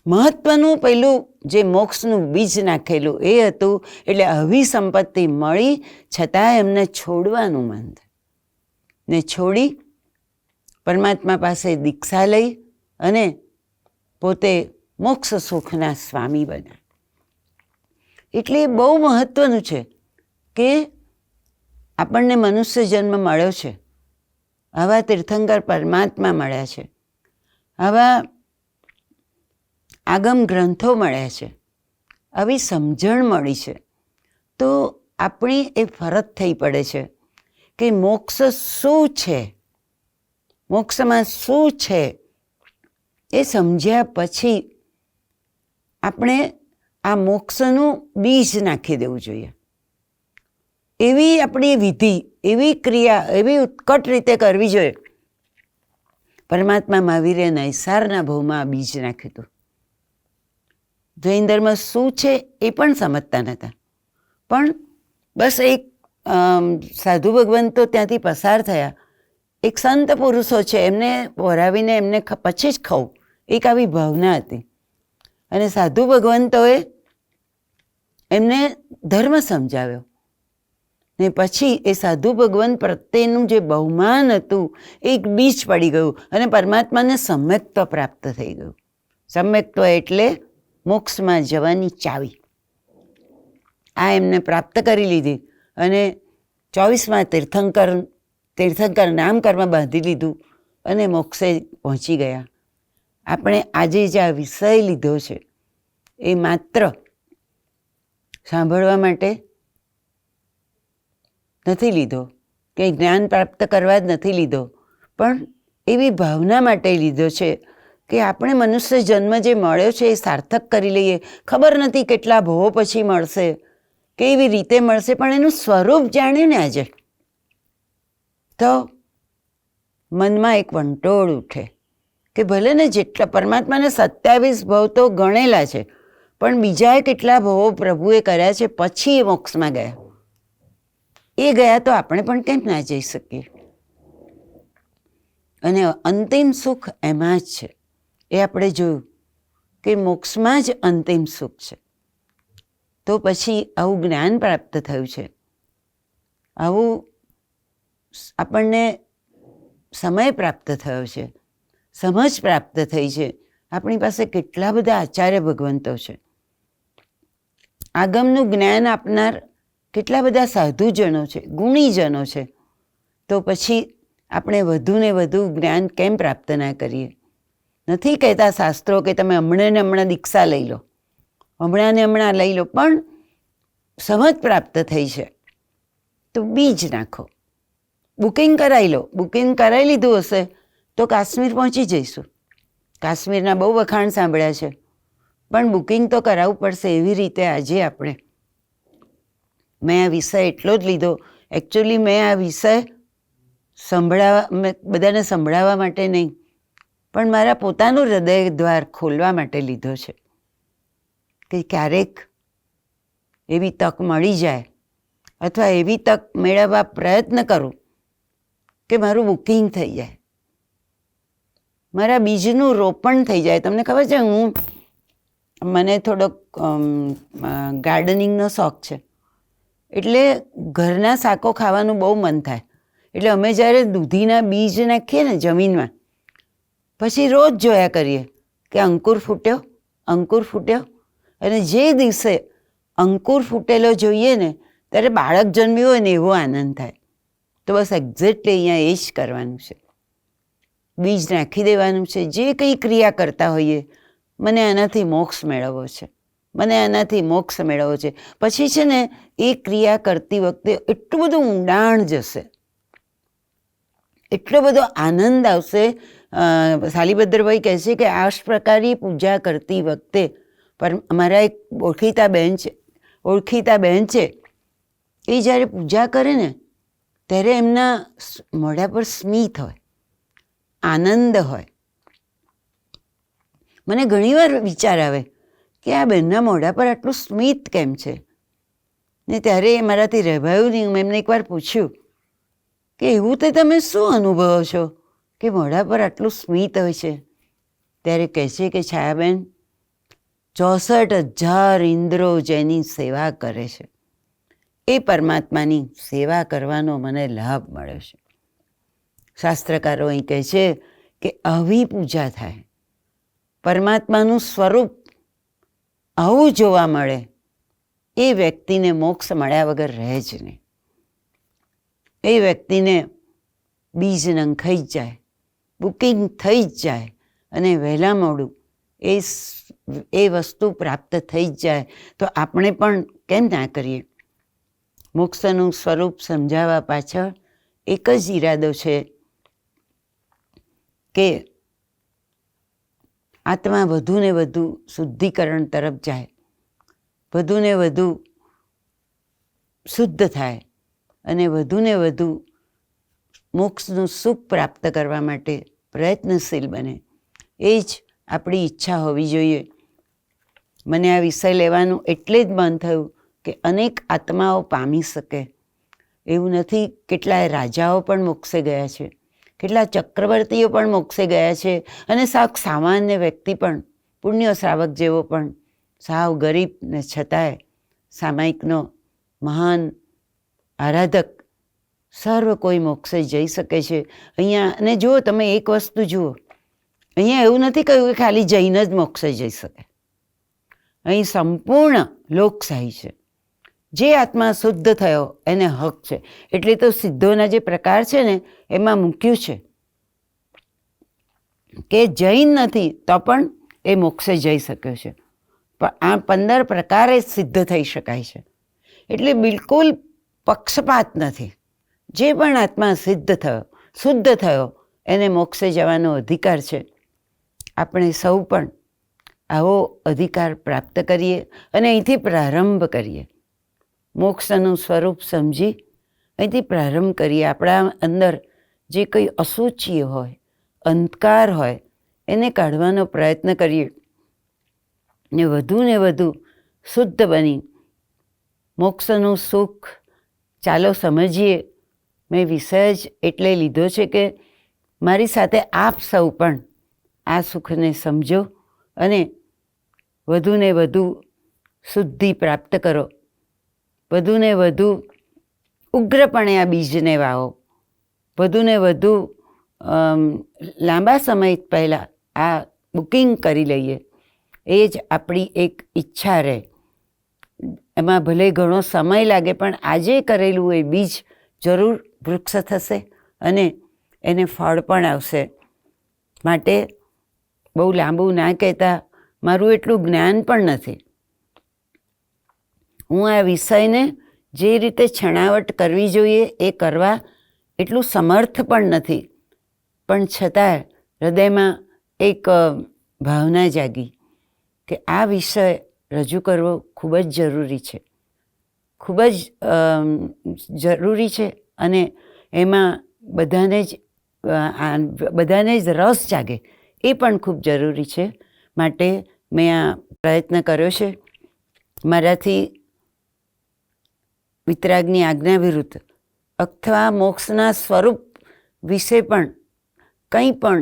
મહત્વનું પેલું જે મોક્ષનું બીજ નાખેલું એ હતું. એટલે આવી સંપત્તિ મળી છતાં એમને છોડવાનું મન થયું ને છોડી પરમાત્મા પાસે દીક્ષા લઈ અને પોતે મોક્ષ સુખના સ્વામી બન્યા. એટલે એ બહુ મહત્વનું છે કે આપણને મનુષ્ય જન્મ મળ્યો છે, આવા તીર્થંકર પરમાત્મા મળ્યા છે, આવા આગમ ગ્રંથો મળ્યા છે, આવી સમજણ મળી છે, તો આપણી એ ફરજ થઈ પડે છે કે મોક્ષ શું છે, મોક્ષમાં શું છે એ સમજ્યા પછી આપણે આ મોક્ષનું બીજ નાખી દેવું જોઈએ. એવી આપણી વિધિ, એવી ક્રિયા, એવી ઉત્કટ રીતે કરવી જોઈએ. પરમાત્મા મહાવીરે નૈસારના ભાવમાં બીજ નાખ્યું હતું. જૈન ધર્મ શું છે એ પણ સમજતા નહોતા, પણ બસ એક સાધુ ભગવંતો ત્યાંથી પસાર થયા. એક સંત પુરુષો છે, એમને વરાવીને એમને પછી જ ખાવું, એક આવી ભાવના હતી. અને સાધુ ભગવંતોએ એમને ધર્મ સમજાવ્યો ને પછી એ સાધુ ભગવંત પ્રત્યેનું જે બહુમાન હતું એક બીજ પડી ગયું અને પરમાત્માને સમ્યક્ત્વ પ્રાપ્ત થઈ ગયું. સમ્યક્ત્વ એટલે મોક્ષમાં જવાની ચાવી. આ એમને પ્રાપ્ત કરી લીધી અને 24મા તીર્થંકર નામકર્મ બાંધી લીધું અને મોક્ષે પહોંચી ગયા. આપણે આજે જે આ વિષય લીધો છે એ માત્ર સાંભળવા માટે નથી લીધો કે જ્ઞાન પ્રાપ્ત કરવા જ નથી લીધો, પણ એવી ભાવના માટે લીધો છે કે આપણે મનુષ્ય જન્મ જે મળ્યો છે એ સાર્થક કરી લઈએ. ખબર નથી કેટલા ભવો પછી મળશે, કેવી રીતે મળશે, પણ એનું સ્વરૂપ જાણ્યું ને આજે તો મનમાં એક વંટોળ ઉઠે કે ભલે ને જેટલા પરમાત્માને 27 ભવ તો ગણેલા છે, પણ બીજા કેટલા ભવો પ્રભુએ કર્યા છે પછી એ મોક્ષમાં ગયા. એ ગયા તો આપણે પણ કેમ ના જઈ શકીએ? અને અંતિમ સુખ એમાં જ છે. એ આપણે જોયું કે મોક્ષમાં જ અંતિમ સુખ છે. તો પછી આવું જ્ઞાન પ્રાપ્ત થયું છે, આવું આપણને સમય પ્રાપ્ત થયો છે, સમજ પ્રાપ્ત થઈ છે. આપણી પાસે કેટલા બધા આચાર્ય ભગવંતો છે, આગમનું જ્ઞાન આપનાર કેટલા બધા સાધુજનો છે, ગુણીજનો છે. તો પછી આપણે વધુ ને વધુ જ્ઞાન કેમ પ્રાપ્ત ના કરીએ? નથી કહેતા શાસ્ત્રો કે તમે હમણાં ને હમણાં દીક્ષા લઈ લો, હમણાં ને હમણાં લઈ લો, પણ સમજ પ્રાપ્ત થઈ છે તો બીજ નાખો, બુકિંગ કરાવી લો. બુકિંગ કરાવી લીધું હશે તો કાશ્મીર પહોંચી જઈશું. કાશ્મીરના બહુ વખાણ સાંભળ્યા છે, પણ બુકિંગ તો કરાવવું પડશે. એવી રીતે આજે મેં આ વિષય એટલો જ લીધો. એકચ્યુઅલી મેં આ વિષય બધાને સંભળાવવા માટે નહીં, પણ મારા પોતાનું હૃદય દ્વાર ખોલવા માટે લીધો છે કે ક્યારેક એવી તક મળી જાય અથવા એવી તક મેળવવા પ્રયત્ન કરું કે મારું બુકિંગ થઈ જાય, મારા બીજનું રોપણ થઈ જાય. તમને ખબર છે, મને થોડોક ગાર્ડનિંગનો શોખ છે, એટલે ઘરના શાકો ખાવાનું બહુ મન થાય. એટલે અમે જ્યારે દૂધીના બીજ નાખીએ ને જમીનમાં, પછી રોજ જોયા કરીએ કે અંકુર ફૂટ્યો. અને જે દિવસે અંકુર ફૂટેલો જોઈએ ને ત્યારે બાળક જન્મ્યું હોય ને એવો આનંદ થાય. તો બસ એક્ઝેક્ટલી અહીંયા એ જ કરવાનું છે. બીજ નાખી દેવાનું છે. જે કંઈ ક્રિયા કરતા હોઈએ, મને આનાથી મોક્ષ મેળવવો છે, પછી છે ને એ ક્રિયા કરતી વખતે એટલું બધું ઊંડાણ જશે, એટલો બધો આનંદ આવશે. શાલીભદ્રભાઈ કહે છે કે આ પ્રકારની પૂજા કરતી વખતે અમારા એક ઓળખીતા બહેન છે, એ જ્યારે પૂજા કરે ને ત્યારે એમના મોઢા પર સ્મિત હોય, આનંદ હોય. મને ઘણીવાર વિચાર આવે કે આ બહેનના મોઢા પર આટલું સ્મિત કેમ છે? ને ત્યારે એ મારાથી રહેવાયું નહીં. મેં એમને એકવાર પૂછ્યું કે એવું તે તમે શું અનુભવો છો કે મોઢા પર આટલું સ્મિત હોય છે? ત્યારે કહે છે કે છાયાબેન, 64,000 ઇન્દ્રો જેની સેવા કરે છે એ પરમાત્માની સેવા કરવાનો મને લાભ મળ્યો છે. શાસ્ત્રકારો અહીં કહે છે કે આવી પૂજા થાય, પરમાત્માનું સ્વરૂપ આવું જોવા મળે, એ વ્યક્તિને મોક્ષ મળ્યા વગર રહે જ નહીં. એ વ્યક્તિને બીજ નંખાઈ જ જાય, બુકિંગ થઈ જ જાય, અને વહેલા મોડું એ વસ્તુ પ્રાપ્ત થઈ જ જાય. તો આપણે પણ કેમ ના કરીએ? મોક્ષનું સ્વરૂપ સમજાવવા પાછળ એક જ ઈરાદો છે કે આત્મા વધુ ને વધુ શુદ્ધિકરણ તરફ જાય, વધુ ને વધુ શુદ્ધ થાય અને વધુ ને વધુ મોક્ષનું સુખ પ્રાપ્ત કરવા માટે પ્રયત્નશીલ બને. એ જ આપણી ઈચ્છા હોવી જોઈએ. મને આ વિષય લેવાનું એટલે જ મન થયું કે અનેક આત્માઓ પામી શકે. એવું નથી, કેટલાય રાજાઓ પણ મોક્ષે ગયા છે, કેટલા ચક્રવર્તીઓ પણ મોક્ષે ગયા છે, અને સામાન્ય વ્યક્તિ પણ, પુણ્ય શ્રાવક જેવો પણ, સાવ ગરીબ ને છતાંય સામાયિકનો મહાન આરાધક, સર્વ કોઈ મોક્ષે જઈ શકે છે અહીંયા. અને જુઓ, તમે એક વસ્તુ જુઓ, અહીંયા એવું નથી કહ્યું કે ખાલી જૈન જ મોક્ષે જઈ શકે. અહીં સંપૂર્ણ લોકશાહી છે. જે આત્મા શુદ્ધ થયો એને હક છે. એટલે તો સિદ્ધોના જે પ્રકાર છે ને એમાં મૂક્યું છે કે જૈન નથી તો પણ એ મોક્ષે જઈ શક્યો છે. પણ આ 15 પ્રકારે સિદ્ધ થઈ શકાય છે. એટલે બિલકુલ પક્ષપાત નથી. જે પણ આત્મા શુદ્ધ થયો એને મોક્ષે જવાનો અધિકાર છે. આપણે સૌ પણ આવો અધિકાર પ્રાપ્ત કરીએ અને અહીંથી પ્રારંભ કરીએ. મોક્ષનું સ્વરૂપ સમજી અહીંથી પ્રારંભ કરીએ. આપણા અંદર જે કંઈ અસૂચિ હોય, અંધકાર હોય, એને કાઢવાનો પ્રયત્ન કરીએ ને વધુ શુદ્ધ બની મોક્ષનું સુખ ચાલો સમજીએ. મેં વિષય જ એટલે લીધો છે કે મારી સાથે આપ સૌ પણ આ સુખને સમજો અને વધુને વધુ શુદ્ધિ પ્રાપ્ત કરો. વધુને વધુ ઉગ્રપણે આ બીજને વાવો. વધુને વધુ લાંબા સમય પહેલાં આ બુકિંગ કરી લઈએ. એ જ આપણી એક ઈચ્છા રહે. એમાં ભલે ઘણો સમય લાગે, પણ આજે કરેલું એ બીજ જરૂર વૃક્ષ થશે અને એને ફળ પણ આવશે. માટે બહુ લાંબુ ના કહેતા, મારું એટલું જ્ઞાન પણ નથી. હું આ વિષયને જે રીતે છણાવટ કરવી જોઈએ એ કરવા એટલું સમર્થ પણ નથી. પણ છતાં હૃદયમાં એક ભાવના જાગી કે આ વિષય રજૂ કરવો ખૂબ જ જરૂરી છે, ખૂબ જ જરૂરી છે, અને એમાં બધાને જ રસ જાગે એ પણ ખૂબ જરૂરી છે. માટે મેં આ પ્રયત્ન કર્યો છે. મારાથી વિતરાગની આજ્ઞા વિરુદ્ધ અથવા મોક્ષના સ્વરૂપ વિશે પણ કંઈ પણ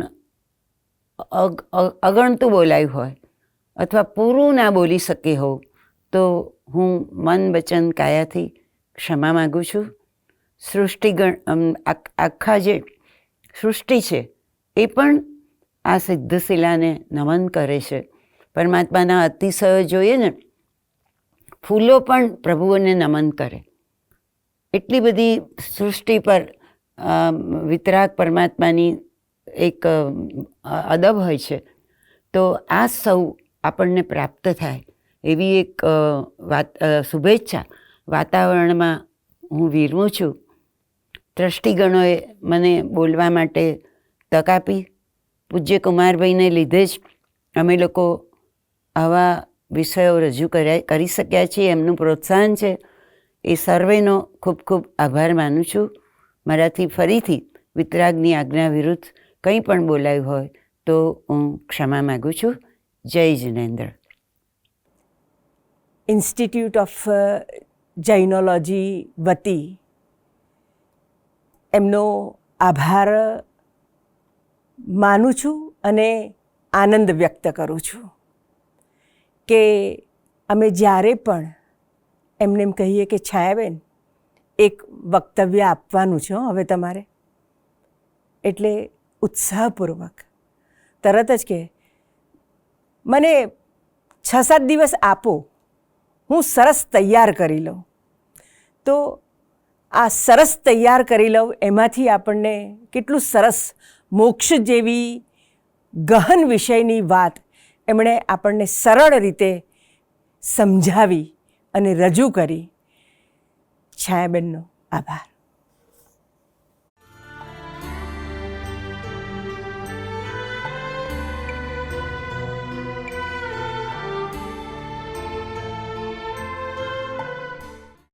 અગણતું બોલાયું હોય અથવા પૂરું ના બોલી શકી હોઉં તો હું મન વચન કાયાથી ક્ષમા માગું છું. આખા જે સૃષ્ટિ છે એ પણ આ સિદ્ધશિલાને નમન કરે છે. પરમાત્માના અતિશયો જોઈએ ને, ફૂલો પણ પ્રભુઓને નમન કરે. એટલી બધી સૃષ્ટિ પર વિતરાગ પરમાત્માની એક અદબ હોય છે. તો આ સૌ આપણને પ્રાપ્ત થાય એવી એક શુભેચ્છા વાતાવરણમાં હું વિરમું છું. ટ્રસ્ટીગણોએ મને બોલવા માટે તક આપી. પૂજ્ય કુમારભાઈને લીધે જ અમે લોકો આવા વિષયો રજૂ કરી શક્યા છીએ. એમનું પ્રોત્સાહન છે. એ સર્વેનો ખૂબ ખૂબ આભાર માનું છું. મારાથી ફરીથી વિતરાગની આજ્ઞા વિરુદ્ધ કંઈ પણ બોલાયું હોય તો હું ક્ષમા માગું છું. જય જિનેન્દ્ર. ઇન્સ્ટિટ્યૂટ ઓફ જૈનોલોજી વતી એમનો આભાર માનું છું અને આનંદ વ્યક્ત કરું છું કે અમે જ્યારે પણ એમને એમ કહીએ કે છાયાબેન એક વક્તવ્ય આપવાનું છે હવે તમારે, એટલે ઉત્સાહપૂર્વક તરત જ કે મને 6-7 દિવસ આપો, હું સરસ તૈયાર કરી લઉં. તો આ સરસ તૈયાર કરી લઉં એમાંથી આપણને કેટલું સરસ મોક્ષ જેવી ગહન વિષયની વાત એમણે આપણને સરળ રીતે સમજાવી અને રજૂ કરી. છાયાબેનનો આભાર.